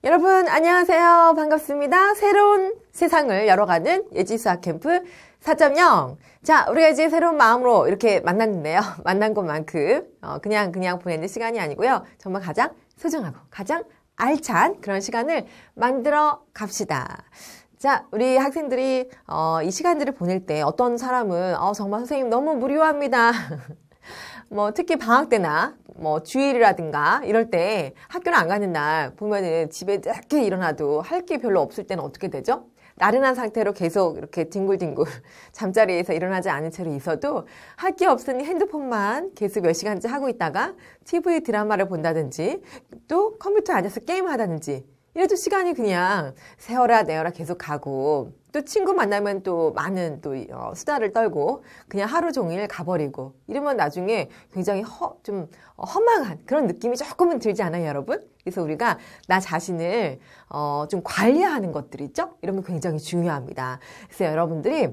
여러분 안녕하세요. 반갑습니다. 새로운 세상을 열어가는 예지수학 캠프 4.0. 자, 우리가 이제 새로운 마음으로 이렇게 만났는데요. 만난 것만큼 그냥 보내는 시간이 아니고요. 정말 가장 소중하고 가장 알찬 그런 시간을 만들어 갑시다. 자, 우리 학생들이 이 시간들을 보낼 때 어떤 사람은 정말 선생님 너무 무료합니다. 특히 방학 때나 주일이라든가 이럴 때 학교를 안 가는 날 보면은 집에 늦게 일어나도 할 게 별로 없을 때는 어떻게 되죠? 나른한 상태로 계속 이렇게 뒹굴뒹굴 잠자리에서 일어나지 않은 채로 있어도 할 게 없으니 핸드폰만 계속 몇 시간째 하고 있다가 TV 드라마를 본다든지 또 컴퓨터에 앉아서 게임하다든지 이래도 시간이 그냥 세어라 내어라 계속 가고 또 친구 만나면 또 많은 또 수다를 떨고 그냥 하루 종일 가버리고 이러면 나중에 굉장히 좀 허망한 그런 느낌이 조금은 들지 않아요, 여러분? 그래서 우리가 나 자신을 좀 관리하는 것들 있죠? 이런 게 굉장히 중요합니다. 그래서 여러분들이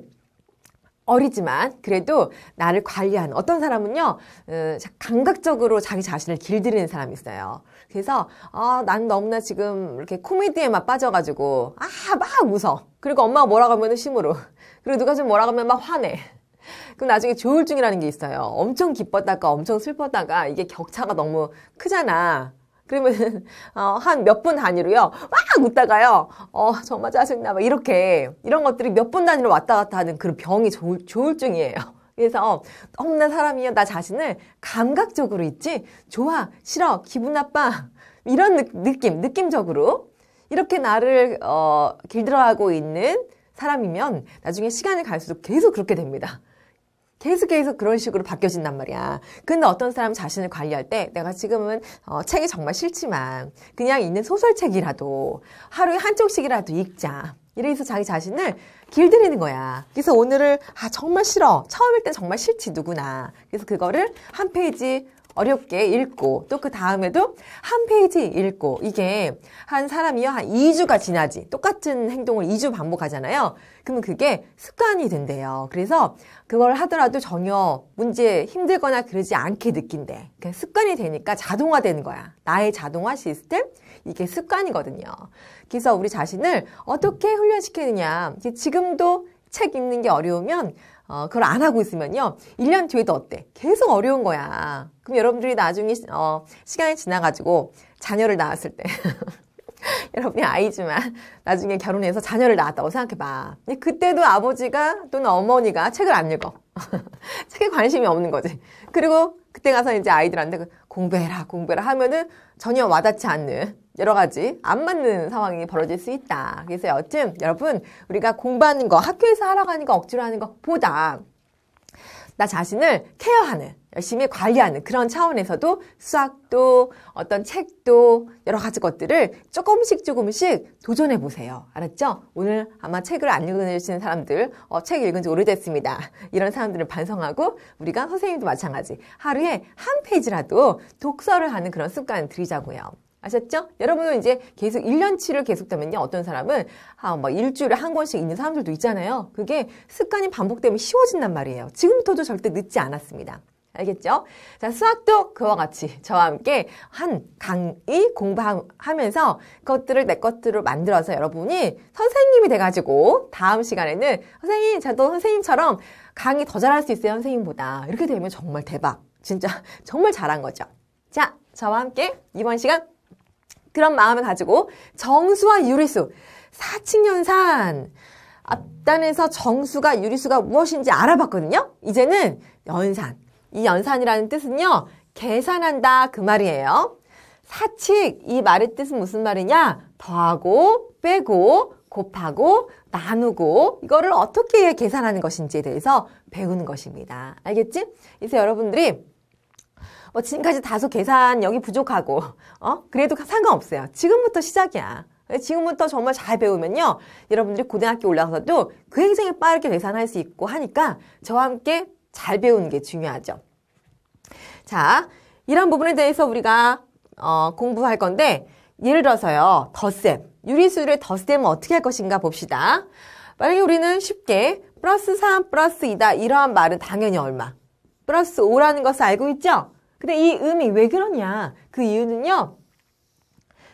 어리지만 그래도 나를 관리하는 어떤 사람은요 감각적으로 자기 자신을 길들이는 사람이 있어요. 그래서 난 너무나 지금 이렇게 코미디에만 빠져가지고 막 웃어. 그리고 엄마가 뭐라고 하면 심으로 그리고 누가 좀 뭐라고 하면 막 화내. 그럼 나중에 조울증이라는 게 있어요. 엄청 기뻤다가 엄청 슬펐다가 이게 격차가 너무 크잖아. 그러면 한 몇 분 단위로요 막 웃다가요 정말 짜증나 막 이렇게 이런 것들이 몇 분 단위로 왔다 갔다 하는 그런 병이 조울증이에요. 그래서 너무나 사람이요 나 자신을 감각적으로 있지 좋아 싫어 기분 나빠 이런 느낌적으로 이렇게 나를 길들여가고 있는 사람이면 나중에 시간이 갈수록 계속 그렇게 됩니다. 계속 그런 식으로 바뀌어진단 말이야. 근데 어떤 사람 자신을 관리할 때 내가 지금은 책이 정말 싫지만 그냥 있는 소설책이라도 하루에 한 쪽씩이라도 읽자. 이래서 자기 자신을 길들이는 거야. 그래서 오늘을 정말 싫어. 처음일 땐 정말 싫지 누구나. 그래서 그거를 한 페이지 어렵게 읽고 또 그 다음에도 한 페이지 읽고 이게 한 사람이요 한 2주가 지나지 똑같은 행동을 2주 반복하잖아요. 그러면 그게 습관이 된대요. 그래서 그걸 하더라도 전혀 문제 힘들거나 그러지 않게 느낀대. 그러니까 습관이 되니까 자동화되는 거야. 나의 자동화 시스템 이게 습관이거든요. 그래서 우리 자신을 어떻게 훈련시키느냐. 지금도 책 읽는 게 어려우면 그걸 안 하고 있으면요 1년 뒤에도 어때? 계속 어려운 거야. 그럼 여러분들이 나중에 시간이 지나가지고 자녀를 낳았을 때 여러분이 아이지만 나중에 결혼해서 자녀를 낳았다고 생각해봐. 그때도 아버지가 또는 어머니가 책을 안 읽어. 책에 관심이 없는 거지. 그리고 그때 가서 이제 아이들한테 공부해라 하면은 전혀 와닿지 않는 여러 가지 안 맞는 상황이 벌어질 수 있다. 그래서 여튼 여러분 우리가 공부하는 거 학교에서 하러 가는 거 억지로 하는 것보다 나 자신을 케어하는 열심히 관리하는 그런 차원에서도 수학도 어떤 책도 여러 가지 것들을 조금씩 도전해 보세요. 알았죠? 오늘 아마 책을 안 읽으시는 사람들 책 읽은 지 오래됐습니다. 이런 사람들을 반성하고 우리가 선생님도 마찬가지 하루에 한 페이지라도 독서를 하는 그런 습관을 들이자고요. 아셨죠? 여러분은 이제 계속 1년치를 계속되면요. 어떤 사람은 일주일에 한 권씩 읽는 사람들도 있잖아요. 그게 습관이 반복되면 쉬워진단 말이에요. 지금부터도 절대 늦지 않았습니다. 알겠죠? 자, 수학도 그와 같이 저와 함께 한 강의 공부하면서 그것들을 내 것들을 만들어서 여러분이 선생님이 돼가지고 다음 시간에는 선생님, 저도 선생님처럼 강의 더 잘할 수 있어요. 선생님보다. 이렇게 되면 정말 대박. 진짜 정말 잘한 거죠. 자, 저와 함께 이번 시간 그런 마음을 가지고 정수와 유리수, 사칙연산 앞단에서 정수가 유리수가 무엇인지 알아봤거든요. 이제는 연산, 이 연산이라는 뜻은요 계산한다 그 말이에요. 사칙 이 말의 뜻은 무슨 말이냐? 더하고 빼고 곱하고 나누고 이거를 어떻게 계산하는 것인지에 대해서 배우는 것입니다. 알겠지? 그래서 여러분들이 지금까지 다소 계산력이 부족하고 그래도 상관없어요. 지금부터 시작이야. 지금부터 정말 잘 배우면요 여러분들이 고등학교 올라가서도 굉장히 빠르게 계산할 수 있고 하니까 저와 함께 잘 배우는 게 중요하죠. 자, 이런 부분에 대해서 우리가 공부할 건데 예를 들어서요 덧셈, 유리수를 덧셈은 어떻게 할 것인가 봅시다. 만약에 우리는 쉽게 플러스 3 플러스 2다 이러한 말은 당연히 얼마? 플러스 5라는 것을 알고 있죠? 근데 이 음이 왜 그러냐? 그 이유는요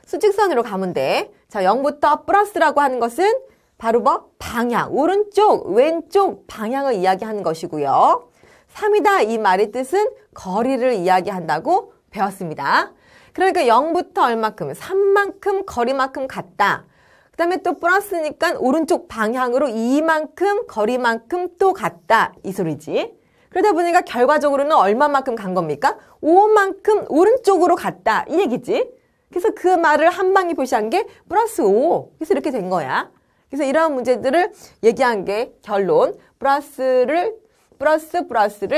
수직선으로 가면 돼. 자, 0부터 플러스라고 하는 것은 바로 뭐? 방향, 오른쪽, 왼쪽 방향을 이야기하는 것이고요. 3이다 이 말의 뜻은 거리를 이야기한다고 배웠습니다. 그러니까 0부터 얼마큼? 3만큼 거리만큼 갔다. 그 다음에 또 플러스니까 오른쪽 방향으로 이만큼 거리만큼 또 갔다. 이 소리지. 그러다 보니까 결과적으로는 얼마만큼 간 겁니까? 5만큼 오른쪽으로 갔다. 이 얘기지. 그래서 그 말을 한 방에 표시한 게 플러스 5. 그래서 이렇게 된 거야. 그래서 이러한 문제들을 얘기한 게 결론. 플러스를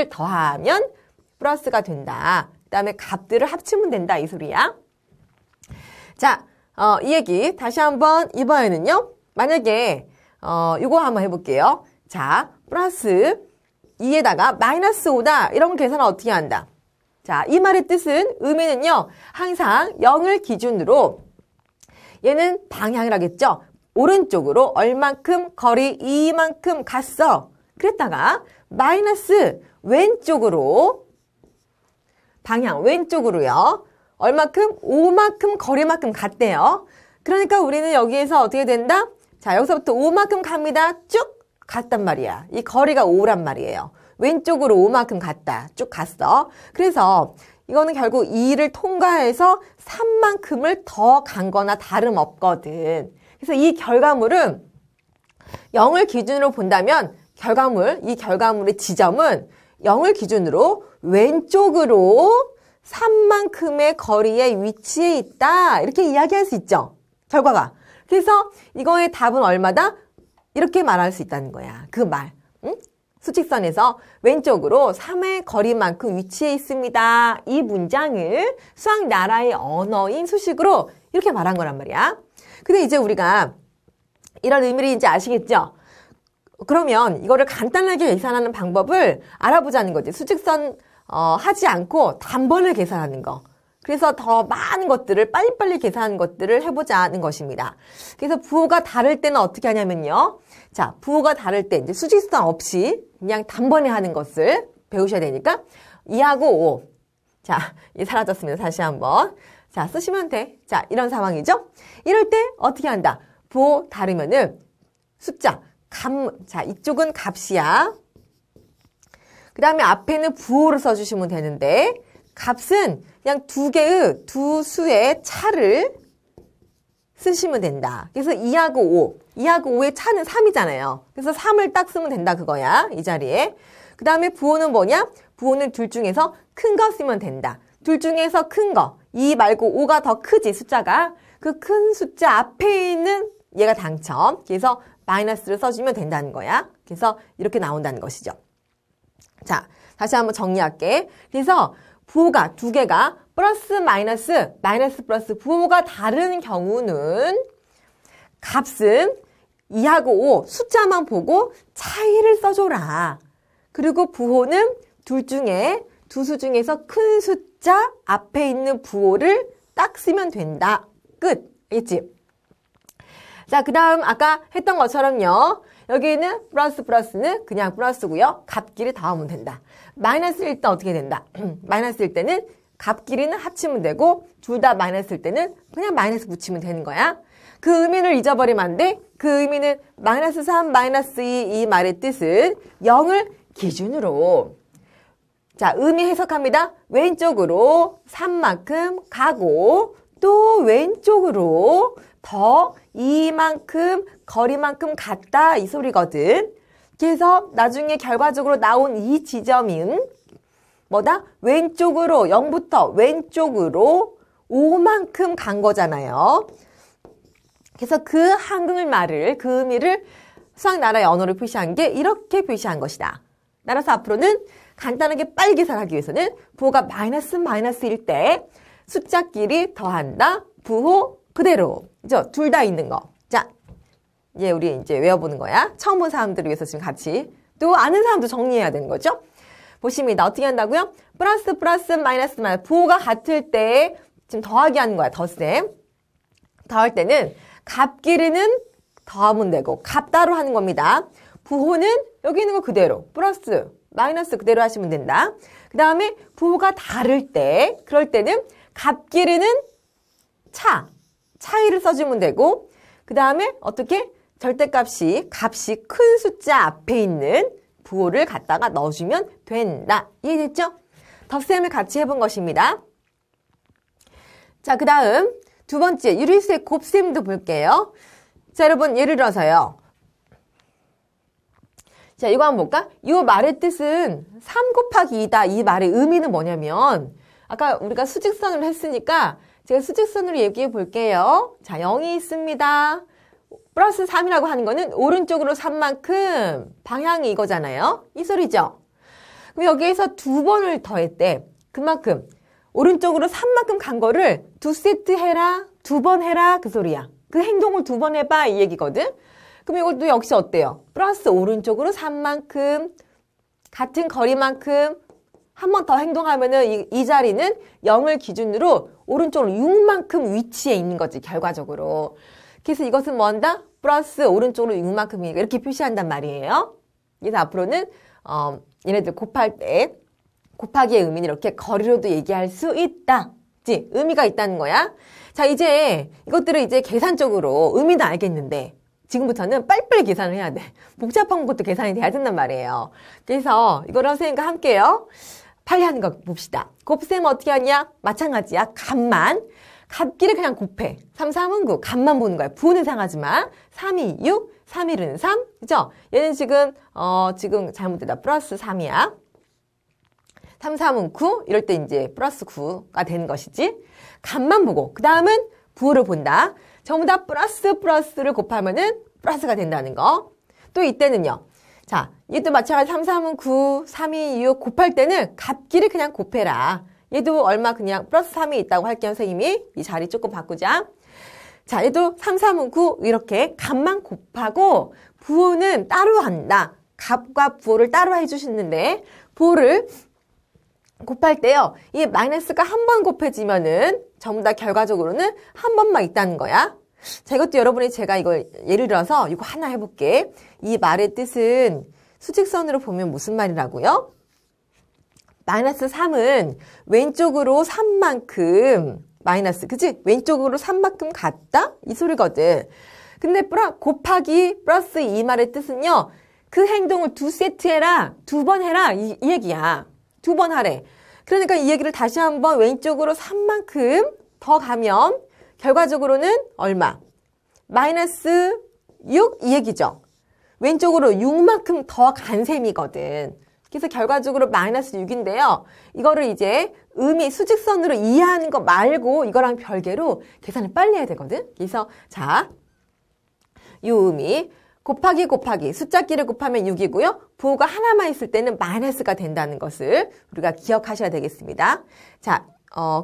더하면 플러스가 된다. 그 다음에 값들을 합치면 된다. 이 소리야. 자, 이 얘기 다시 한번 이번에는요. 만약에 이거 한번 해볼게요. 자, 플러스 2에다가 마이너스 5다. 이런 계산을 어떻게 한다? 자, 이 말의 뜻은 의미는요. 항상 0을 기준으로 얘는 방향을 하겠죠. 오른쪽으로 얼만큼 거리 이만큼 갔어. 그랬다가 마이너스 왼쪽으로 방향 왼쪽으로요. 얼만큼? 5만큼 거리만큼 갔대요. 그러니까 우리는 여기에서 어떻게 된다? 자, 여기서부터 5만큼 갑니다. 쭉 갔단 말이야. 이 거리가 5란 말이에요. 왼쪽으로 5만큼 갔다. 쭉 갔어. 그래서 이거는 결국 2를 통과해서 3만큼을 더 간 거나 다름없거든. 그래서 이 결과물은 0을 기준으로 본다면 이 결과물의 지점은 0을 기준으로 왼쪽으로 3만큼의 거리에 위치해 있다. 이렇게 이야기할 수 있죠. 결과가. 그래서 이거의 답은 얼마다? 이렇게 말할 수 있다는 거야. 그 말. 응? 수직선에서 왼쪽으로 3의 거리만큼 위치해 있습니다. 이 문장을 수학 나라의 언어인 수식으로 이렇게 말한 거란 말이야. 근데 이제 우리가 이런 의미를 이제 아시겠죠? 그러면 이거를 간단하게 계산하는 방법을 알아보자는 거지. 수직선 하지 않고 단번에 계산하는 거. 그래서 더 많은 것들을 빨리빨리 계산하는 것들을 해보자는 것입니다. 그래서 부호가 다를 때는 어떻게 하냐면요. 자, 부호가 다를 때 이제 수직선 없이 그냥 단번에 하는 것을 배우셔야 되니까 2하고 5. 자, 이 사라졌습니다. 다시 한번. 자, 쓰시면 돼. 자, 이런 상황이죠. 이럴 때 어떻게 한다? 부호 다르면은 숫자, 자, 이쪽은 값이야. 그 다음에 앞에는 부호를 써주시면 되는데 값은 그냥 두 수의 차를 쓰시면 된다. 그래서 2하고 5. 2하고 5의 차는 3이잖아요. 그래서 3을 딱 쓰면 된다 그거야. 이 자리에. 그 다음에 부호는 뭐냐? 부호는 둘 중에서 큰 거 쓰면 된다. 둘 중에서 큰 거. 2 말고 5가 더 크지 숫자가. 그 큰 숫자 앞에 있는 얘가 당첨. 그래서 마이너스를 써주면 된다는 거야. 그래서 이렇게 나온다는 것이죠. 자, 다시 한번 정리할게. 그래서 부호가 두 개가 플러스 마이너스, 마이너스 플러스 부호가 다른 경우는 값은 2하고 5 숫자만 보고 차이를 써줘라. 그리고 부호는 두 수 중에서 큰 숫자 앞에 있는 부호를 딱 쓰면 된다. 끝. 알겠지? 자, 그 다음 아까 했던 것처럼요. 여기는 플러스는 그냥 플러스고요. 값끼리 더하면 된다. 마이너스일 때 어떻게 된다? 마이너스일 때는 값끼리는 합치면 되고 둘 다 마이너스일 때는 그냥 마이너스 붙이면 되는 거야. 그 의미를 잊어버리면 안 돼. 그 의미는 마이너스 3, 마이너스 2 이 말의 뜻은 0을 기준으로 자, 의미 해석합니다. 왼쪽으로 3만큼 가고 또 왼쪽으로 더 이만큼 거리만큼 갔다 이 소리거든. 그래서 나중에 결과적으로 나온 이 지점인 뭐다? 왼쪽으로 0부터 왼쪽으로 5만큼 간 거잖아요. 그래서 그 한글 말을 그 의미를 수학 나라의 언어로 표시한 게 이렇게 표시한 것이다. 따라서 앞으로는 간단하게 빨리 계산하기 위해서는 부호가 마이너스일 때 숫자끼리 더한다. 부호 그대로. 그죠? 둘 다 있는 거. 자, 이제 우리 이제 외워보는 거야. 처음 본 사람들을 위해서 지금 같이. 또 아는 사람도 정리해야 되는 거죠. 보십니다. 어떻게 한다고요? 플러스, 마이너스. 부호가 같을 때 지금 더하기 하는 거야. 덧셈. 더할 때는 값끼리는 더하면 되고 값 따로 하는 겁니다. 부호는 여기 있는 거 그대로. 플러스, 마이너스 그대로 하시면 된다. 그 다음에 부호가 다를 때, 그럴 때는 값끼리는 차. 차이를 써주면 되고 그 다음에 어떻게? 절대값이 큰 숫자 앞에 있는 부호를 갖다가 넣어주면 된다. 이해됐죠? 덧셈을 같이 해본 것입니다. 자, 그 다음 두 번째 유리수의 곱셈도 볼게요. 자, 여러분 예를 들어서요. 자, 이거 한번 볼까? 이 말의 뜻은 3 곱하기 2다. 이 말의 의미는 뭐냐면 아까 우리가 수직선으로 했으니까 제가 수직선으로 얘기해 볼게요. 자, 0이 있습니다. 플러스 3이라고 하는 거는 오른쪽으로 3만큼 방향이 이거잖아요. 이 소리죠? 그럼 여기에서 2번을 더했대. 그만큼 오른쪽으로 3만큼 간 거를 2세트 해라, 2번 해라 그 소리야. 그 행동을 2번 해봐 이 얘기거든. 그럼 이것도 역시 어때요? 플러스 오른쪽으로 3만큼 같은 거리만큼 한 번 더 행동하면은 이 자리는 0을 기준으로 오른쪽으로 6만큼 위치에 있는 거지 결과적으로. 그래서 이것은 뭐 한다? 플러스 오른쪽으로 6만큼이니까 이렇게 표시한단 말이에요. 그래서 앞으로는 얘네들 곱할 때 곱하기의 의미는 이렇게 거리로도 얘기할 수 있다. 그치? 의미가 있다는 거야. 자, 이제 이것들을 이제 계산적으로 의미는 알겠는데 지금부터는 빨리빨리 계산을 해야 돼. 복잡한 것도 계산이 돼야 된단 말이에요. 그래서 이거를 선생님과 함께요. 빨리 하는 거 봅시다. 곱셈 어떻게 하냐? 마찬가지야. 값끼리 그냥 곱해. 3, 3은 9. 값만 보는 거야. 부호는 상하지 마. 3, 2, 6. 3, 1은 3. 그죠? 얘는 지금 잘못됐다. 플러스 3이야. 3, 3은 9. 이럴 때 이제 플러스 9가 되는 것이지. 값만 보고. 그 다음은 부호를 본다. 전부 다 플러스를 곱하면은 플러스가 된다는 거. 또 이때는요. 자, 얘도 마찬가지 3, 3은 9, 3, 2, 6 곱할 때는 값끼리 그냥 곱해라. 얘도 얼마 그냥 플러스 3이 있다고 할게요, 선생님이. 이 자리 조금 바꾸자. 자, 얘도 3, 3은 9 이렇게 값만 곱하고 부호는 따로 한다. 값과 부호를 따로 해주시는데 부호를 곱할 때요. 이 마이너스가 한 번 곱해지면은 전부 다 결과적으로는 한 번만 있다는 거야. 자, 이것도 여러분이 제가 이걸 예를 들어서 이거 하나 해볼게. 이 말의 뜻은 수직선으로 보면 무슨 말이라고요? 마이너스 3은 왼쪽으로 3만큼 마이너스, 그치? 왼쪽으로 3만큼 갔다? 이 소리거든. 근데 곱하기 플러스 이 말의 뜻은요. 그 행동을 2세트 해라, 2번 해라 이 얘기야. 2번 하래. 그러니까 이 얘기를 다시 한번 왼쪽으로 3만큼 더 가면 결과적으로는 얼마? 마이너스 6 이 얘기죠. 왼쪽으로 6만큼 더 간 셈이거든. 그래서 결과적으로 마이너스 6인데요. 이거를 이제 수직선으로 이해하는 거 말고 이거랑 별개로 계산을 빨리 해야 되거든. 그래서 자, 이 의미 곱하기 숫자끼리 곱하면 6이고요. 부호가 하나만 있을 때는 마이너스가 된다는 것을 우리가 기억하셔야 되겠습니다. 자,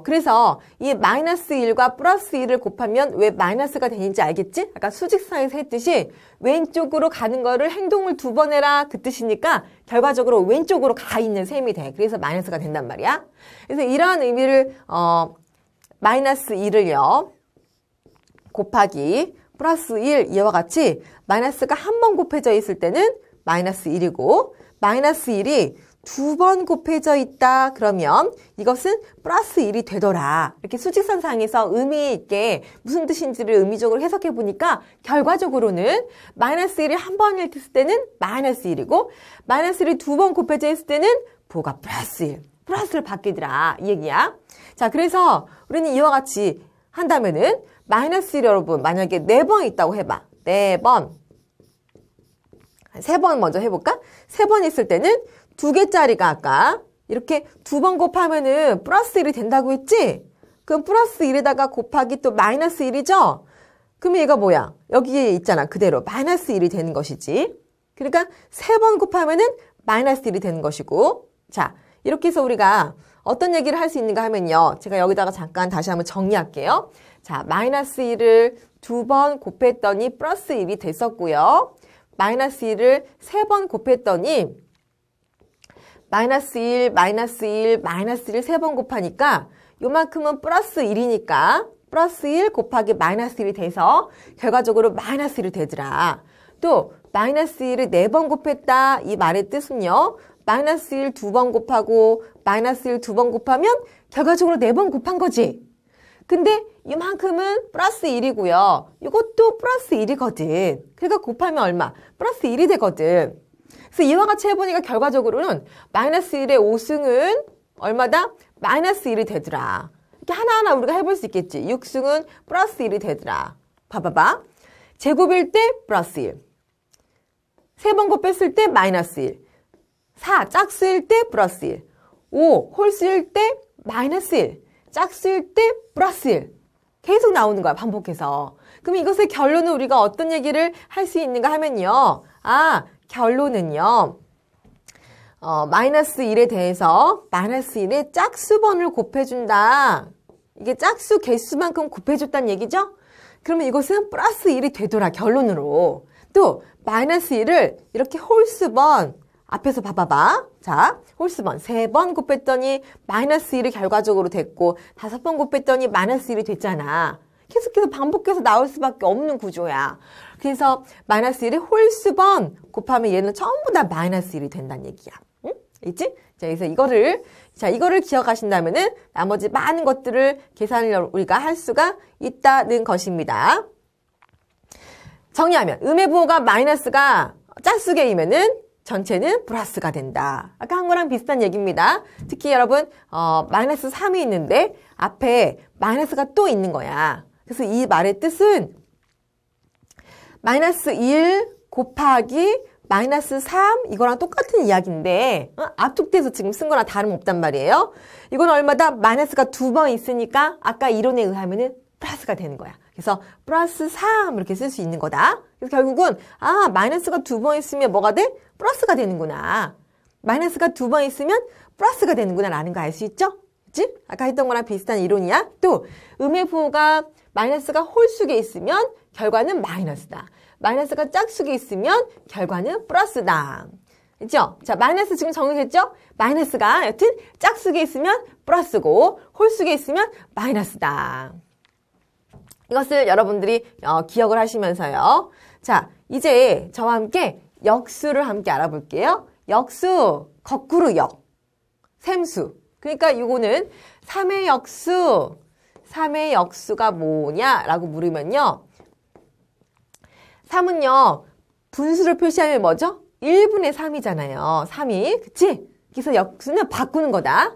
그래서 이 마이너스 1과 플러스 1을 곱하면 왜 마이너스가 되는지 알겠지? 아까 수직선에서 했듯이 왼쪽으로 가는 거를 행동을 2번 해라 그 뜻이니까 결과적으로 왼쪽으로 가 있는 셈이 돼. 그래서 마이너스가 된단 말이야. 그래서 이러한 의미를 마이너스 1을요. 곱하기 플러스 1 이와 같이 마이너스가 한 번 곱해져 있을 때는 마이너스 1이고 마이너스 1이 2번 곱해져 있다 그러면 이것은 플러스 1이 되더라. 이렇게 수직선상에서 의미 있게 무슨 뜻인지를 의미적으로 해석해 보니까 결과적으로는 마이너스 1이 한 번일 때는 마이너스 1이고 마이너스 1이 2번 곱해져 있을 때는 부호가 플러스 1. 플러스를 받게더라 이 얘기야. 자, 그래서 우리는 이와 같이 한다면은 마이너스 1 여러분 만약에 4번 있다고 해봐. 4번. 3번 먼저 해볼까? 3번 있을 때는 2개짜리가 아까 이렇게 2번 곱하면은 플러스 1이 된다고 했지? 그럼 플러스 1에다가 곱하기 또 마이너스 1이죠? 그러면 얘가 뭐야? 여기에 있잖아. 그대로 마이너스 1이 되는 것이지. 그러니까 3번 곱하면은 마이너스 1이 되는 것이고. 자, 이렇게 해서 우리가 어떤 얘기를 할 수 있는가 하면요. 제가 여기다가 잠깐 다시 한번 정리할게요. 자, 마이너스 1을 2번 곱했더니 플러스 1이 됐었고요. 마이너스 1을 3번 곱했더니 마이너스 1, 마이너스 1, 마이너스 1 3번 곱하니까 요만큼은 플러스 1이니까 플러스 1 곱하기 마이너스 1이 돼서 결과적으로 마이너스 1이 되더라. 또 마이너스 1을 4번 곱했다. 이 말의 뜻은요. 마이너스 1 2번 곱하고 마이너스 1 2번 곱하면 결과적으로 4번 곱한 거지. 근데 이만큼은 플러스 1이고요. 이것도 플러스 1이거든. 그러니까 곱하면 얼마? 플러스 1이 되거든. 그래서 이와 같이 해보니까 결과적으로는 마이너스 1의 5승은 얼마다? 마이너스 1이 되더라. 이렇게 하나하나 우리가 해볼 수 있겠지. 6승은 플러스 1이 되더라. 봐봐봐. 제곱일 때 플러스 1. 3번 곱했을 때 마이너스 1. 4 짝수일 때 플러스 1. 5 홀수일 때 마이너스 1. 짝수일 때 플러스 1. 계속 나오는 거야, 반복해서. 그럼 이것의 결론은 우리가 어떤 얘기를 할 수 있는가 하면요. 결론은요. 마이너스 1에 대해서 마이너스 1의 짝수번을 곱해준다. 이게 짝수 개수만큼 곱해줬다는 얘기죠? 그러면 이것은 플러스 1이 되더라, 결론으로. 또 마이너스 1을 이렇게 홀수번, 앞에서 봐봐봐. 자, 홀수번 3번 곱했더니 마이너스 1이 결과적으로 됐고 5번 곱했더니 마이너스 1이 됐잖아. 계속해서 반복해서 나올 수밖에 없는 구조야. 그래서 마이너스 1이 홀수번 곱하면 얘는 전부 다 마이너스 1이 된다는 얘기야. 응? 있지? 자, 그래서 이거를 기억하신다면은 나머지 많은 것들을 계산을 우리가 할 수가 있다는 것입니다. 정리하면 음의 부호가 마이너스가 짝수개이면은 전체는 플러스가 된다. 아까 한 거랑 비슷한 얘기입니다. 특히 여러분 마이너스 3이 있는데 앞에 마이너스가 또 있는 거야. 그래서 이 말의 뜻은 마이너스 1 곱하기 마이너스 3 이거랑 똑같은 이야기인데 압축돼서 지금 쓴 거랑 다름없단 말이에요. 이건 얼마다? 마이너스가 2번 있으니까 아까 이론에 의하면은 플러스가 되는 거야. 그래서 플러스 3 이렇게 쓸 수 있는 거다. 그래서 결국은 마이너스가 2번 있으면 뭐가 돼? 플러스가 되는구나. 마이너스가 2번 있으면 플러스가 되는구나 라는 거 알 수 있죠? 그치? 아까 했던 거랑 비슷한 이론이야. 또 음의 부호가 마이너스가 홀수에 있으면 결과는 마이너스다. 마이너스가 짝수에 있으면 결과는 플러스다. 그죠? 자, 마이너스 지금 정리됐죠? 마이너스가 여튼 짝수에 있으면 플러스고 홀수에 있으면 마이너스다. 이것을 여러분들이 기억을 하시면서요. 자, 이제 저와 함께 역수를 함께 알아볼게요. 역수, 거꾸로 역, 샘수. 그러니까 이거는 3의 역수, 3의 역수가 뭐냐라고 물으면요. 3은요, 분수를 표시하면 뭐죠? 1분의 3이잖아요. 3이, 그치? 그래서 역수는 바꾸는 거다.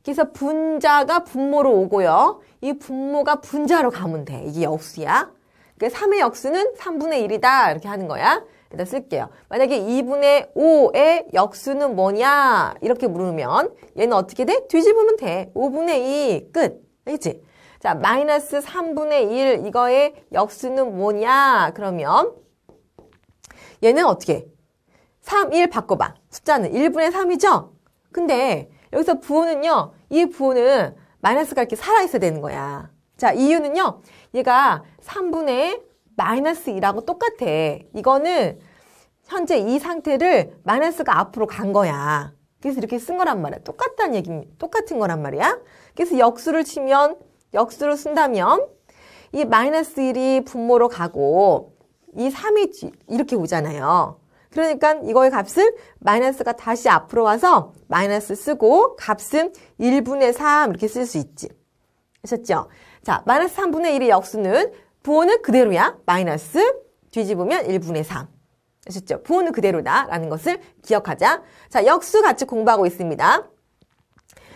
그래서 분자가 분모로 오고요. 이 분모가 분자로 가면 돼. 이게 역수야. 그러니까 3의 역수는 3분의 1이다. 이렇게 하는 거야. 일단 쓸게요. 만약에 2분의 5의 역수는 뭐냐? 이렇게 물으면 얘는 어떻게 돼? 뒤집으면 돼. 5분의 2 끝. 알겠지? 자, 마이너스 3분의 1 이거의 역수는 뭐냐? 그러면 얘는 어떻게? 3, 1 바꿔봐. 숫자는 1분의 3이죠? 근데 여기서 부호는요. 이 부호는 마이너스가 이렇게 살아있어야 되는 거야. 자, 이유는요. 얘가 3분의 마이너스 2라고 똑같아. 이거는 현재 이 상태를 마이너스가 앞으로 간 거야. 그래서 이렇게 쓴 거란 말이야. 똑같은 거란 말이야. 그래서 역수를 치면, 역수를 쓴다면 이 마이너스 1이 분모로 가고 이 3이 이렇게 오잖아요. 그러니까 이거의 값을 마이너스가 다시 앞으로 와서 마이너스 쓰고 값은 1분의 3 이렇게 쓸 수 있지. 아셨죠? 자, 마이너스 3분의 1의 역수는 부호는 그대로야. 마이너스 뒤집으면 1분의 3. 아셨죠? 부호는 그대로다라는 것을 기억하자. 자, 역수 같이 공부하고 있습니다.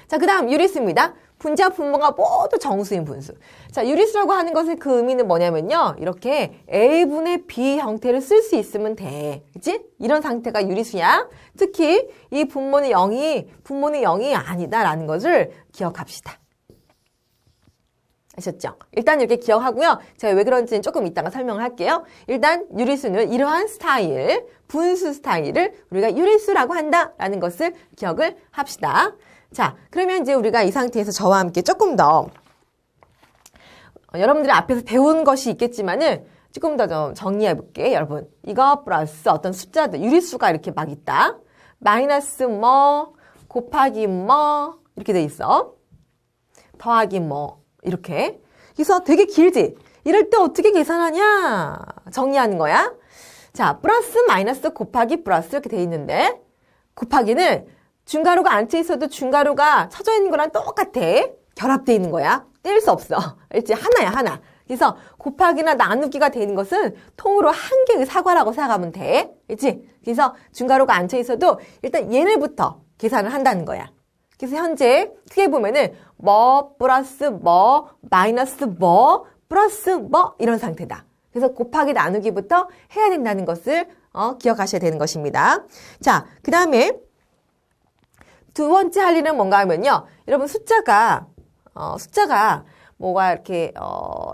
자, 그 다음 유리수입니다. 분자 분모가 모두 정수인 분수. 자, 유리수라고 하는 것의 그 의미는 뭐냐면요. 이렇게 A분의 B 형태를 쓸 수 있으면 돼. 그치? 이런 상태가 유리수야. 특히 이 분모는 0이 아니다라는 것을 기억합시다. 아셨죠? 일단 이렇게 기억하고요. 제가 왜 그런지는 조금 이따가 설명을 할게요. 일단 유리수는 이러한 스타일, 분수 스타일을 우리가 유리수라고 한다라는 것을 기억을 합시다. 자, 그러면 이제 우리가 이 상태에서 저와 함께 조금 더 여러분들이 앞에서 배운 것이 있겠지만은 조금 더 좀 정리해 볼게요, 여러분. 이거 플러스 어떤 숫자들, 유리수가 이렇게 막 있다. 마이너스 뭐, 곱하기 뭐 이렇게 돼 있어. 더하기 뭐 이렇게. 그래서 되게 길지? 이럴 때 어떻게 계산하냐? 정리하는 거야. 자, 플러스, 마이너스, 곱하기, 플러스 이렇게 돼 있는데 곱하기는 중괄호가 안 쳐 있어도 중괄호가 쳐져 있는 거랑 똑같아. 결합돼 있는 거야. 뗄 수 없어. 알지? 하나야, 하나. 그래서 곱하기나 나누기가 되는 것은 통으로 한 개의 사과라고 생각하면 돼. 그렇지? 그래서 중괄호가 앉혀 있어도 일단 얘네부터 계산을 한다는 거야. 그래서 현재 크게 보면은 뭐 플러스 뭐 마이너스 뭐 플러스 뭐 이런 상태다. 그래서 곱하기 나누기부터 해야 된다는 것을 기억하셔야 되는 것입니다. 자, 그 다음에 두 번째 할 일은 뭔가 하면요. 여러분 숫자가 뭐가 이렇게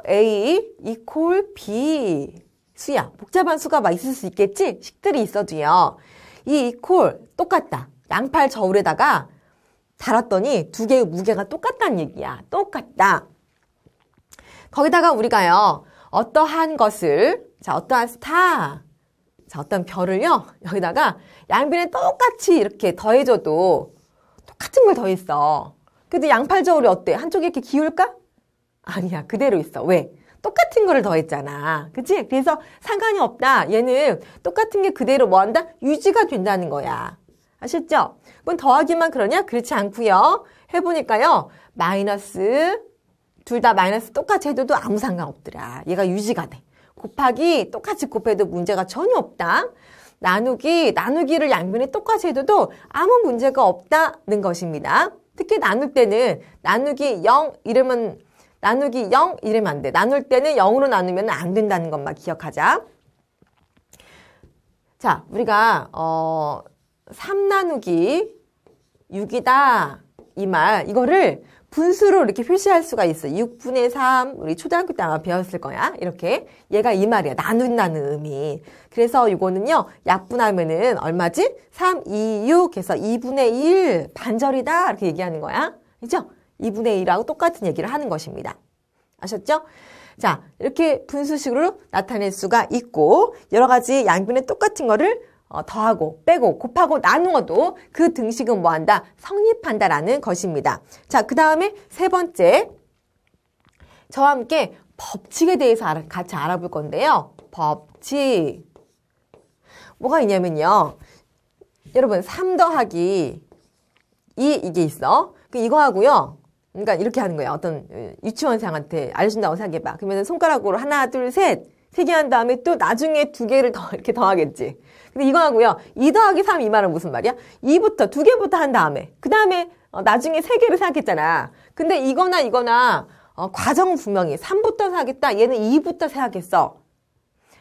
A equal B 수야. 복잡한 수가 막 있을 수 있겠지? 식들이 있어도요. 이 equal 똑같다. 양팔 저울에다가 달았더니 두 개의 무게가 똑같다는 얘기야. 똑같다. 거기다가 우리가요. 어떠한 것을 어떠한 스타 어떤 별을요. 여기다가 양변에 똑같이 이렇게 더해줘도 똑같은 걸 더했어. 근데 양팔 저울이 어때? 한쪽이 이렇게 기울까? 아니야. 그대로 있어. 왜? 똑같은 거를 더했잖아. 그치? 그래서 상관이 없다. 얘는 똑같은 게 그대로 뭐 한다? 유지가 된다는 거야. 아셨죠? 그럼 더하기만 그러냐? 그렇지 않고요. 해보니까요. 마이너스 둘 다 마이너스 똑같이 해도 아무 상관없더라. 얘가 유지가 돼. 곱하기 똑같이 곱해도 문제가 전혀 없다. 나누기를 양변에 똑같이 해도 아무 문제가 없다는 것입니다. 특히 나눌 때는 나누기 0 이러면 안 돼. 나눌 때는 0으로 나누면 안 된다는 것만 기억하자. 자, 우리가 3 나누기 6이다 이 말 이거를 분수로 이렇게 표시할 수가 있어. 6분의 3 우리 초등학교 때 아마 배웠을 거야. 이렇게 얘가 이 말이야. 나눈다는 의미. 그래서 이거는요. 약분하면은 얼마지? 3, 2, 6 해서 2분의 1 반절이다 이렇게 얘기하는 거야. 그죠? 2분의 1하고 똑같은 얘기를 하는 것입니다. 아셨죠? 자, 이렇게 분수식으로 나타낼 수가 있고 여러 가지 양변에 똑같은 거를 더하고 빼고 곱하고 나누어도 그 등식은 뭐한다? 성립한다라는 것입니다. 자, 그 다음에 세 번째 저와 함께 법칙에 대해서 같이 알아볼 건데요. 법칙 뭐가 있냐면요. 여러분 3 더하기 2 이게 있어. 이거 하고요. 그러니까 이렇게 하는 거예요. 어떤 유치원생한테 알려준다고 생각해봐. 그러면 손가락으로 하나, 둘, 셋 3개 한 다음에 또 나중에 2개를 더 이렇게 더하겠지. 근데 이거 하고요. 2 더하기 3 이 말은 무슨 말이야? 2부터 2개부터 한 다음에 그 다음에 나중에 3개를 생각했잖아. 근데 이거나 과정은 분명히 3부터 생각했다. 얘는 2부터 생각했어.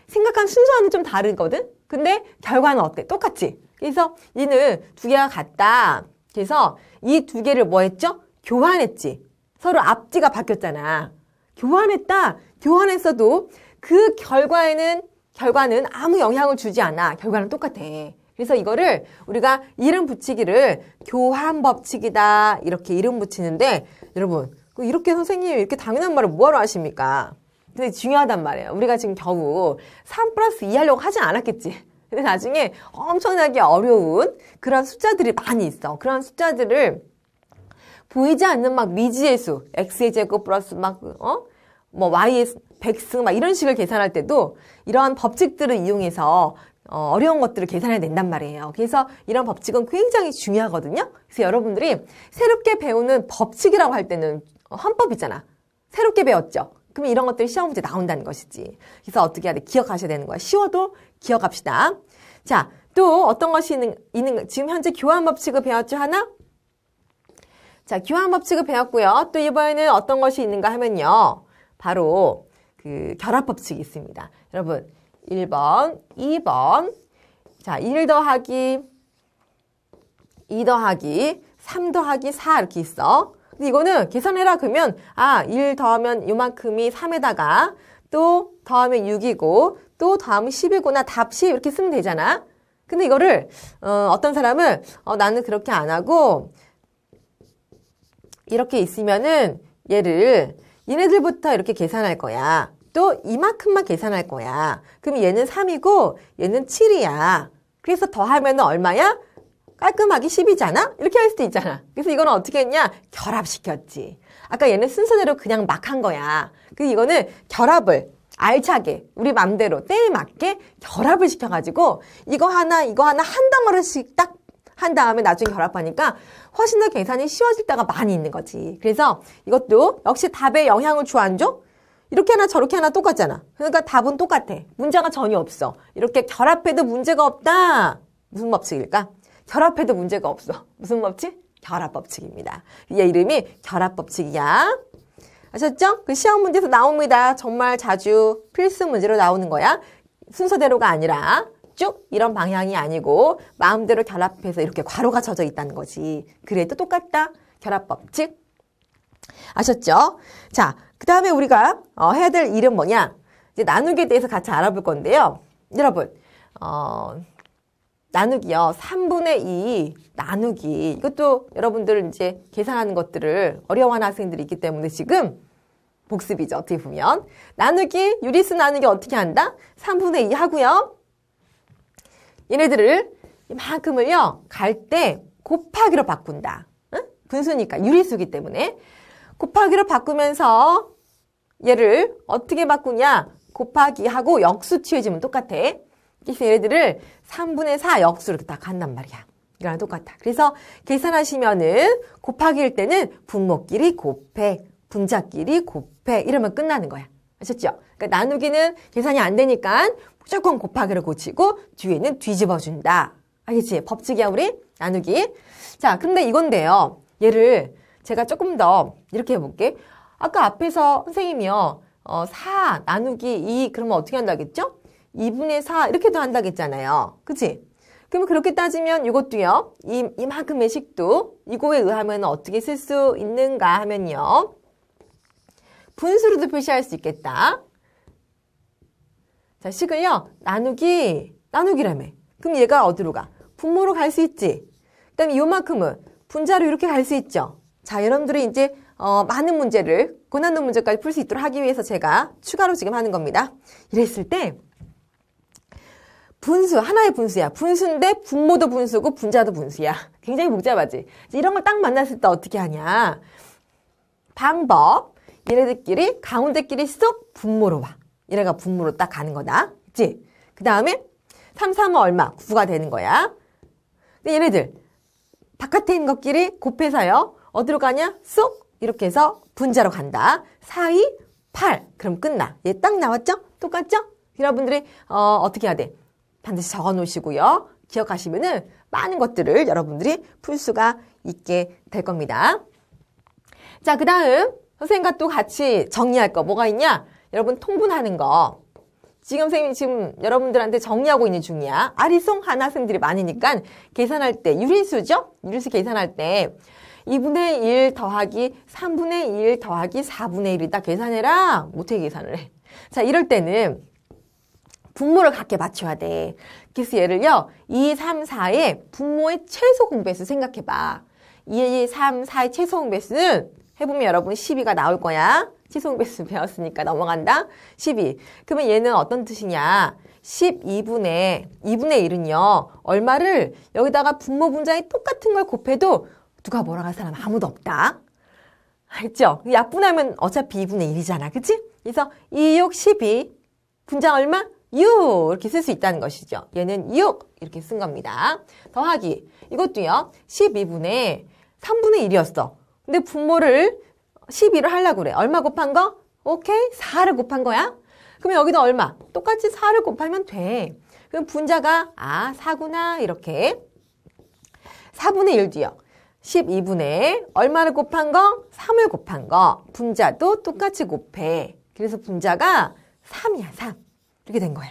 생각한 순서는 좀 다르거든? 근데 결과는 어때? 똑같지? 그래서 얘는 2개가 같다. 그래서 이 2개를 뭐 했죠? 교환했지. 서로 앞뒤가 바뀌었잖아. 교환했다. 교환했어도 그 결과는 아무 영향을 주지 않아. 결과는 똑같아. 그래서 이거를 우리가 이름 붙이기를 교환법칙이다. 이렇게 이름 붙이는데 여러분 이렇게 선생님이 이렇게 당연한 말을 뭐하러 하십니까? 근데 중요하단 말이에요. 우리가 지금 겨우 3 플러스 2 하려고 하진 않았겠지. 근데 나중에 엄청나게 어려운 그런 숫자들이 많이 있어. 그런 숫자들을 보이지 않는 막 미지의 수, x의 제곱 플러스 y의 백승 막 이런 식을 계산할 때도 이러한 법칙들을 이용해서 어려운 것들을 계산해야 된단 말이에요. 그래서 이런 법칙은 굉장히 중요하거든요. 그래서 여러분들이 새롭게 배우는 법칙이라고 할 때는 헌법이잖아. 새롭게 배웠죠. 그러면 이런 것들이 시험 문제 나온다는 것이지. 그래서 어떻게 해야 돼? 기억하셔야 되는 거야. 쉬워도 기억합시다. 자, 또 어떤 것이 있는 지금 현재 교환 법칙을 배웠죠, 하나? 자, 교환 법칙을 배웠고요. 또 이번에는 어떤 것이 있는가 하면요. 바로 그 결합 법칙이 있습니다. 여러분, 1번, 2번. 자, 1 더하기 2 더하기 3 더하기 4 이렇게 있어. 근데 이거는 계산해라 그러면 1 더하면 요만큼이 3에다가 또 더하면 6이고 또 더하면 10이구나. 답 10 이렇게 쓰면 되잖아. 근데 이거를 어떤 사람은 나는 그렇게 안 하고 이렇게 있으면은 얘네들부터 이렇게 계산할 거야. 또 이만큼만 계산할 거야. 그럼 얘는 3이고 얘는 7이야. 그래서 더하면 얼마야? 깔끔하게 10이잖아? 이렇게 할 수도 있잖아. 그래서 이거는 어떻게 했냐? 결합시켰지. 아까 얘는 순서대로 그냥 막 한 거야. 그래서 이거는 결합을 알차게 우리 맘대로 때에 맞게 결합을 시켜가지고 이거 하나 한 덩어리씩 딱 한 다음에 나중에 결합하니까 훨씬 더 계산이 쉬워질 때가 많이 있는 거지. 그래서 이것도 역시 답에 영향을 줘 안 줘? 이렇게 하나 저렇게 하나 똑같잖아. 그러니까 답은 똑같아. 문제가 전혀 없어. 이렇게 결합해도 문제가 없다. 무슨 법칙일까? 결합해도 문제가 없어. 무슨 법칙? 결합법칙입니다. 얘 이름이 결합법칙이야. 아셨죠? 그 시험 문제에서 나옵니다. 정말 자주 필수 문제로 나오는 거야. 순서대로가 아니라 쭉 이런 방향이 아니고 마음대로 결합해서 이렇게 괄호가 져져 있다는 거지. 그래도 똑같다. 결합법칙. 아셨죠? 자, 그 다음에 우리가 해야 될 일은 뭐냐? 이제 나누기에 대해서 같이 알아볼 건데요. 여러분, 나누기요. 3분의 2 나누기. 이것도 여러분들 이제 계산하는 것들을 어려워하는 학생들이 있기 때문에 지금 복습이죠. 어떻게 보면. 나누기, 유리수 나누기 어떻게 한다? 3분의 2 하고요. 얘네들을 이만큼을요. 갈 때 곱하기로 바꾼다. 응? 분수니까 유리수기 때문에. 곱하기로 바꾸면서 얘를 어떻게 바꾸냐? 곱하기하고 역수 취해지면 똑같아. 그래서 얘네들을 3분의 4 역수로 딱 한단 말이야. 이거랑 똑같아. 그래서 계산하시면은 곱하기일 때는 분모끼리 곱해, 분자끼리 곱해 이러면 끝나는 거야. 아셨죠? 그러니까 나누기는 계산이 안 되니까 무조건 곱하기를 고치고 뒤에는 뒤집어준다. 알겠지? 법칙이야 우리? 나누기. 자, 근데 이건데요. 얘를 제가 조금 더 이렇게 해볼게. 아까 앞에서 선생님이요. 4 나누기 2 그러면 어떻게 한다겠죠? 2분의 4 이렇게도 한다겠잖아요. 그치? 그러면 그렇게 따지면 이것도요. 이만큼의 식도 이거에 의하면 어떻게 쓸 수 있는가 하면요. 분수로도 표시할 수 있겠다. 자, 식을요. 나누기라며. 그럼 얘가 어디로 가? 분모로 갈 수 있지. 그 다음에 요만큼은 분자로 이렇게 갈 수 있죠. 자, 여러분들이 이제 많은 문제를 고난도 문제까지 풀 수 있도록 하기 위해서 제가 추가로 지금 하는 겁니다. 이랬을 때 분수, 하나의 분수야. 분수인데 분모도 분수고 분자도 분수야. 굉장히 복잡하지. 이런 걸 딱 만났을 때 어떻게 하냐. 방법. 얘네들끼리 가운데끼리 쏙 분모로 와. 얘네가 분모로 딱 가는 거다. 그치? 그 다음에 3, 3은 얼마? 9가 되는 거야. 근데 얘네들 바깥에 있는 것끼리 곱해서요. 어디로 가냐? 쏙 이렇게 해서 분자로 간다. 4, 2, 8. 그럼 끝나. 얘 딱 나왔죠? 똑같죠? 여러분들이 어떻게 해야 돼? 반드시 적어 놓으시고요. 기억하시면은 많은 것들을 여러분들이 풀 수가 있게 될 겁니다. 자, 그 다음 선생님과 또 같이 정리할 거 뭐가 있냐? 여러분 통분하는 거. 지금 선생님이 지금 여러분들한테 정리하고 있는 중이야. 아리송한 학생들이 많으니까 계산할 때 유리수죠? 유리수 계산할 때 2분의 1 더하기 3분의 1 더하기 4분의 1이다 계산해라. 못해 계산을 해. 자, 이럴 때는 분모를 각게 맞춰야 돼. 그래서 얘를요. 2, 3, 4의 분모의 최소 공배수 생각해봐. 2, 3, 4의 최소 공배수는 해보면 여러분 12가 나올 거야. 최소 공배수 배웠으니까 넘어간다. 12. 그러면 얘는 어떤 뜻이냐. 2분의 1은요. 얼마를 여기다가 분모 분자에 똑같은 걸 곱해도 누가 뭐라 할 사람 아무도 없다. 알겠죠? 약분하면 어차피 2분의 1이잖아. 그치? 그래서 2, 6, 12. 분자 얼마? 6 이렇게 쓸 수 있다는 것이죠. 얘는 6 이렇게 쓴 겁니다. 더하기 이것도요. 12분의 3분의 1이었어. 근데 분모를 12를 하려고 그래. 얼마 곱한 거? 오케이. 4를 곱한 거야. 그럼 여기다 얼마? 똑같이 4를 곱하면 돼. 그럼 분자가 4구나 이렇게 4분의 1도요. 12분의 얼마를 곱한 거? 3을 곱한 거. 분자도 똑같이 곱해. 그래서 분자가 3이야. 3. 이렇게 된 거야.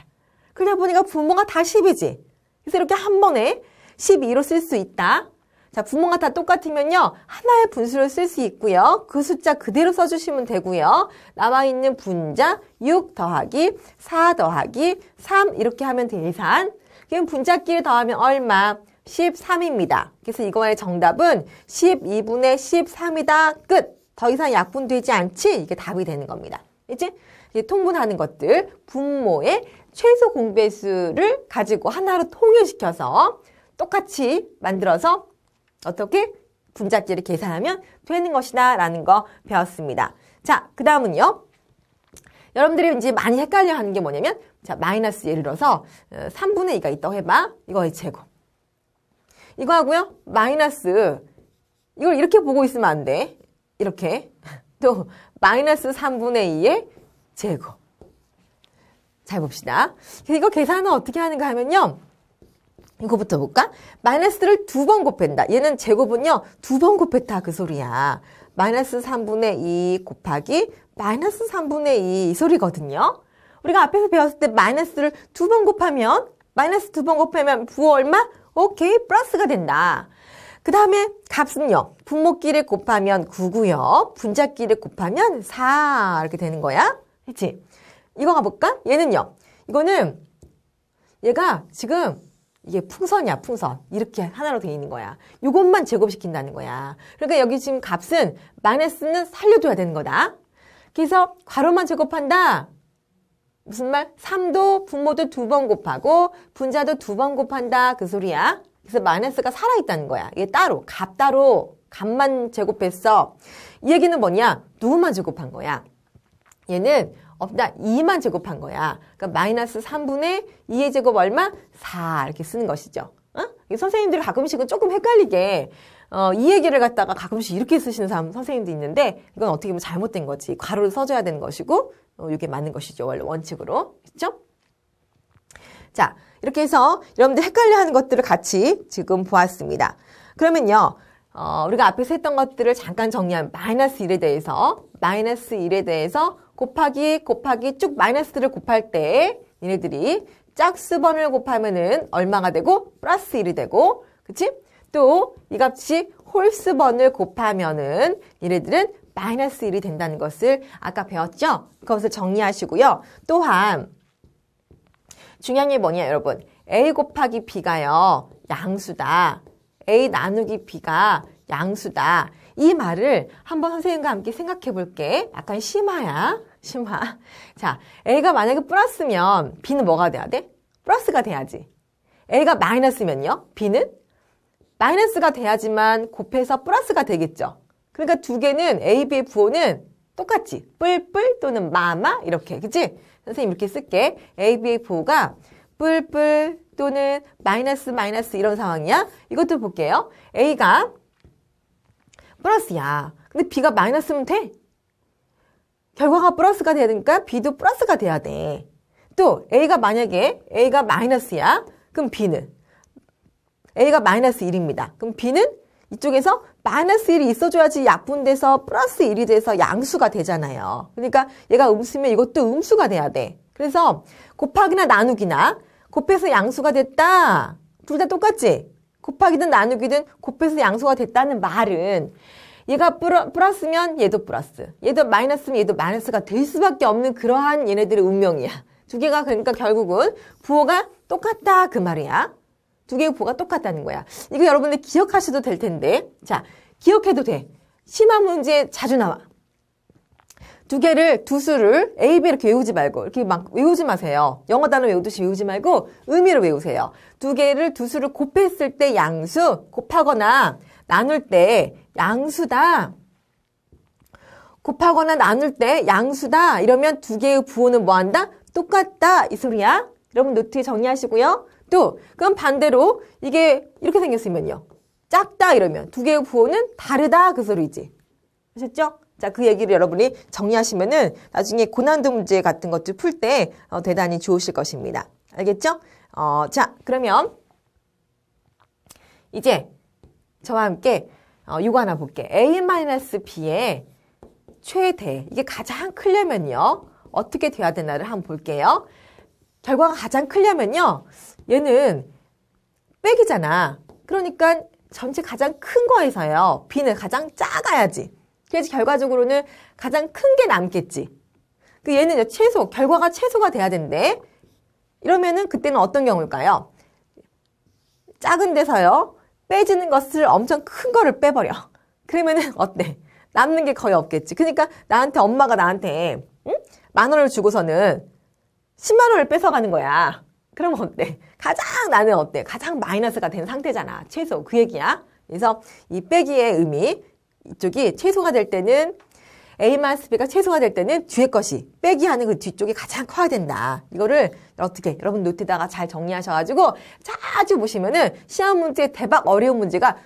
그러다 보니까 분모가 다 10이지. 그래서 이렇게 한 번에 12로 쓸 수 있다. 자, 분모가 다 똑같으면요. 하나의 분수를 쓸 수 있고요. 그 숫자 그대로 써주시면 되고요. 남아있는 분자 6 더하기 4 더하기 3 이렇게 하면 계산. 그럼 분자끼리 더하면 얼마? 13입니다. 그래서 이거의 정답은 12분의 13이다. 끝. 더 이상 약분되지 않지? 이게 답이 되는 겁니다. 이제 통분하는 것들, 분모의 최소 공배수를 가지고 하나로 통일시켜서 똑같이 만들어서 어떻게 분자끼리 계산하면 되는 것이다 라는 거 배웠습니다. 자, 그 다음은요. 여러분들이 이제 많이 헷갈려 하는 게 뭐냐면, 자, 마이너스 예를 들어서 3분의 2가 있다고 해봐. 이거의 제곱. 이거 하고요. 마이너스. 이걸 이렇게 보고 있으면 안 돼. 이렇게. 또 마이너스 3분의 2의 제곱. 잘 봅시다. 이거 계산은 어떻게 하는가 하면요. 이거부터 볼까? 마이너스를 2번 곱한다. 얘는 제곱은요. 2번 곱했다. 그 소리야. 마이너스 3분의 2 곱하기 마이너스 3분의 2 이 소리거든요. 우리가 앞에서 배웠을 때 마이너스를 2번 곱하면 마이너스 2번 곱하면 부호 얼마? 오케이. 플러스가 된다. 그 다음에 값은요. 분모끼리 곱하면 9고요. 분자끼리 곱하면 4 이렇게 되는 거야. 그치? 이거 가볼까? 얘는요. 이거는 얘가 지금 이게 풍선이야, 풍선. 이렇게 하나로 되어 있는 거야. 이것만 제곱시킨다는 거야. 그러니까 여기 지금 값은 마이너스는 살려둬야 되는 거다. 그래서 괄호만 제곱한다. 무슨 말? 3도 분모도 2번 곱하고 분자도 2번 곱한다. 그 소리야. 그래서 마이너스가 살아있다는 거야. 이게 따로, 값 따로, 값만 제곱했어. 이 얘기는 뭐냐? 누구만 제곱한 거야? 얘는 없다. 2만 제곱한 거야. 그러니까 마이너스 3분의 2의 제곱 얼마? 4 이렇게 쓰는 것이죠. 선생님들이 가끔씩은 조금 헷갈리게 이 얘기를 갖다가 가끔씩 이렇게 쓰시는 선생님도 있는데 이건 어떻게 보면 잘못된 거지. 괄호를 써줘야 되는 것이고 이게 맞는 것이죠. 원래 원칙으로. 그렇죠? 자, 이렇게 해서 여러분들 헷갈려하는 것들을 같이 지금 보았습니다. 그러면요. 우리가 앞에서 했던 것들을 잠깐 정리하면 마이너스 1에 대해서 곱하기 쭉 마이너스를 곱할 때 얘네들이 짝수번을 곱하면은 얼마가 되고 플러스 1이 되고 그치? 또 이 값이 홀수번을 곱하면은 얘네들은 마이너스 1이 된다는 것을 아까 배웠죠? 그것을 정리하시고요. 또한 중요한 게 뭐냐 여러분. A 곱하기 B가요. 양수다. A 나누기 B가 양수다. 이 말을 한번 선생님과 함께 생각해 볼게. 약간 심화야. 심화. 자, A가 만약에 플러스면 B는 뭐가 돼야 돼? 플러스가 돼야지. A가 마이너스면요. B는 마이너스가 돼야지만 곱해서 플러스가 되겠죠. 그러니까 두 개는 A, B의 부호는 똑같지. 뿔뿔 또는 마마 이렇게. 그치? 선생님 이렇게 쓸게. A, B의 부호가 뿔뿔 또는 마이너스 이런 상황이야. 이것도 볼게요. A가 플러스야. 근데 B가 마이너스면 돼. 결과가 플러스가 돼야 되니까 B도 플러스가 돼야 돼. 또 만약에 A가 마이너스야. 그럼 B는 A가 마이너스 1입니다. 그럼 B는 이쪽에서 마이너스 1이 있어줘야지 약분돼서 플러스 1이 돼서 양수가 되잖아요. 그러니까 얘가 음수면 이것도 음수가 돼야 돼. 그래서 곱하기나 나누기나 곱해서 양수가 됐다. 둘 다 똑같지? 곱하기든 나누기든 곱해서 양수가 됐다는 말은 얘가 플러스면 얘도 플러스, 얘도 마이너스면 얘도 마이너스가 될 수밖에 없는 그러한 얘네들의 운명이야. 두 개가 그러니까 결국은 부호가 똑같다 그 말이야. 두 개의 부호가 똑같다는 거야. 이거 여러분들 기억하셔도 될 텐데. 자, 기억해도 돼. 심화 문제 자주 나와. 두 수를 A, B 이렇게 외우지 말고 이렇게 막 외우지 마세요. 영어 단어 외우듯이 외우지 말고 의미로 외우세요. 두 수를 곱했을 때 양수, 곱하거나 나눌 때 양수다. 곱하거나 나눌 때 양수다. 이러면 두 개의 부호는 뭐한다? 똑같다. 이 소리야. 여러분 노트에 정리하시고요. 또 그럼 반대로 이게 이렇게 생겼으면요. 작다 이러면 두 개의 부호는 다르다. 그 소리지. 아셨죠? 자, 그 얘기를 여러분이 정리하시면은 나중에 고난도 문제 같은 것들 풀 때 대단히 좋으실 것입니다. 알겠죠? 자, 그러면 이제 저와 함께 이거 하나 볼게. A-B의 최대. 이게 가장 크려면요. 어떻게 돼야 되나를 한번 볼게요. 결과가 가장 크려면요. 얘는 빼기잖아. 그러니까 전체 가장 큰 거에서요. B는 가장 작아야지. 그래서 결과적으로는 가장 큰 게 남겠지. 얘는 결과가 최소가 돼야 된대. 이러면은 그때는 어떤 경우일까요? 작은 데서요. 빼지는 것을 엄청 큰 거를 빼버려. 그러면은 어때? 남는 게 거의 없겠지. 그러니까 엄마가 나한테 10,000원을 주고서는 10만 원을 뺏어가는 거야. 그러면 어때? 나는 어때? 가장 마이너스가 된 상태잖아. 최소. 그 얘기야. 그래서 이 빼기의 의미, 이쪽이 최소가 될 때는 A-B가 최소화될 때는 뒤에 것이 빼기 하는 그 뒤쪽이 가장 커야 된다. 이거를 어떻게 여러분 노트에다가 잘 정리하셔가지고 자주 보시면은 시험 문제 대박 어려운 문제가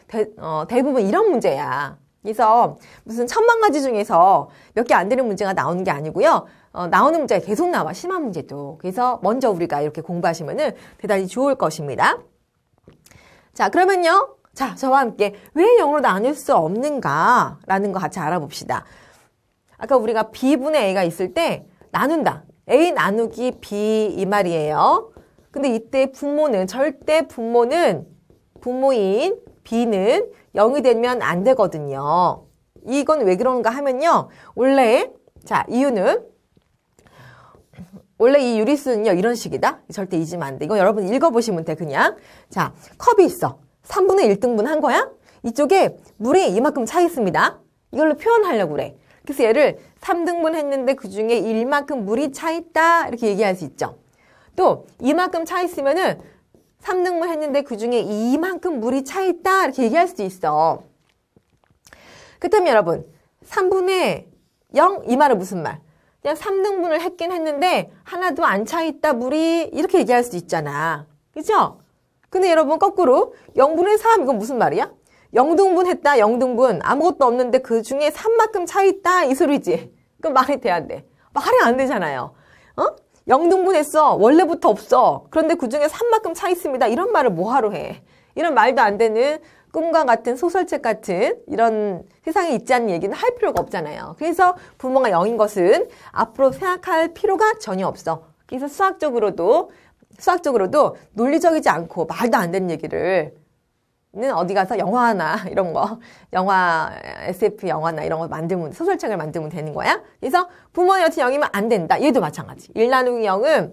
대부분 이런 문제야. 그래서 무슨 1000만 가지 중에서 몇 개 안 되는 문제가 나오는 게 아니고요. 나오는 문제가 계속 나와, 심한 문제도. 그래서 먼저 우리가 이렇게 공부하시면은 대단히 좋을 것입니다. 자, 그러면요. 자, 저와 함께 왜 0으로 나눌 수 없는가? 라는 거 같이 알아봅시다. 아까 우리가 B분의 A가 있을 때 나눈다. A 나누기 B 이 말이에요. 근데 이때 분모는, 절대 분모는 분모인 B는 0이 되면 안 되거든요. 이건 왜 그런가 하면요. 원래, 자, 이유는, 원래 이 유리수는요, 이런 식이다. 절대 잊으면 안 돼. 이거 여러분 읽어보시면 돼, 그냥. 자, 컵이 있어. 3분의 1등분 한 거야? 이쪽에 물이 이만큼 차 있습니다. 이걸로 표현하려고 그래. 그래서 얘를 3등분 했는데 그 중에 1만큼 물이 차 있다. 이렇게 얘기할 수 있죠. 또, 이만큼 차 있으면은 3등분 했는데 그 중에 이만큼 물이 차 있다. 이렇게 얘기할 수도 있어. 그렇다면 여러분, 3분의 0? 이 말은 무슨 말? 그냥 3등분을 했긴 했는데 하나도 안 차 있다, 물이. 이렇게 얘기할 수도 있잖아. 그죠? 근데 여러분, 거꾸로 0분의 3, 이건 무슨 말이야? 0등분 했다, 0등분. 아무것도 없는데 그 중에 3만큼 차 있다, 이 소리지. 그럼 말이 돼야 안 돼? 말이 안 되잖아요. 0등분 했어. 원래부터 없어. 그런데 그 중에 3만큼 차 있습니다. 이런 말을 뭐하러 해? 이런 말도 안 되는 꿈과 같은 소설책 같은 이런 세상에 있지 않는 얘기는 할 필요가 없잖아요. 그래서 분모가 0인 것은 앞으로 생각할 필요가 전혀 없어. 그래서 수학적으로도 논리적이지 않고 말도 안 되는 얘기를 어디 가서 영화나 이런 거, SF 영화나 이런 거 만들면, 소설책을 만들면 되는 거야. 그래서 분모는 여튼 0이면 안 된다. 얘도 마찬가지. 1 나누기 0은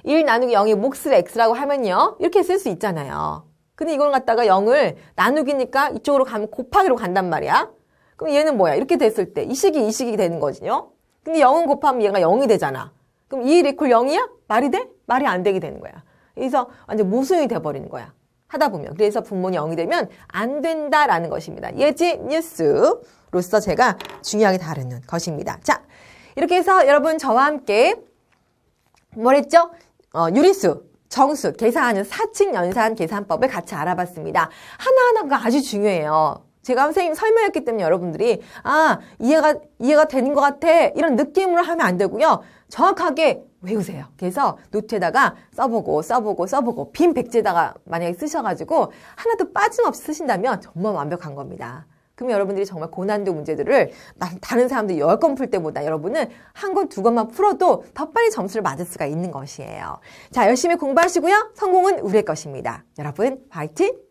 1 나누기 0이 몫을 x라고 하면요. 이렇게 쓸 수 있잖아요. 근데 이걸 갖다가 0을 나누기니까 이쪽으로 가면 곱하기로 간단 말이야. 그럼 얘는 뭐야? 이렇게 됐을 때 이 식이 되는 거지요. 근데 0은 곱하면 얘가 0이 되잖아. 그럼 2 이퀄 0이야? 말이 돼? 말이 안 되게 되는 거야. 그래서 완전 모순이 돼버리는 거야. 하다 보면. 그래서 분모는 0이 되면 안 된다라는 것입니다. 예지 뉴스로서 제가 중요하게 다루는 것입니다. 자, 이렇게 해서 여러분 저와 함께 뭐랬죠? 유리수, 정수, 계산하는 사칙 연산 계산법을 같이 알아봤습니다. 하나하나가 아주 중요해요. 제가 선생님 설명했기 때문에 여러분들이 이해가 되는 것 같아 이런 느낌으로 하면 안 되고요. 정확하게 외우세요. 그래서 노트에다가 써보고 빈 백지에다가 만약에 쓰셔가지고 하나도 빠짐없이 쓰신다면 정말 완벽한 겁니다. 그럼 여러분들이 정말 고난도 문제들을 다른 사람들이 10건 풀 때보다 여러분은 한 건, 두 건만 풀어도 더 빨리 점수를 맞을 수가 있는 것이에요. 자, 열심히 공부하시고요. 성공은 우리의 것입니다. 여러분, 화이팅!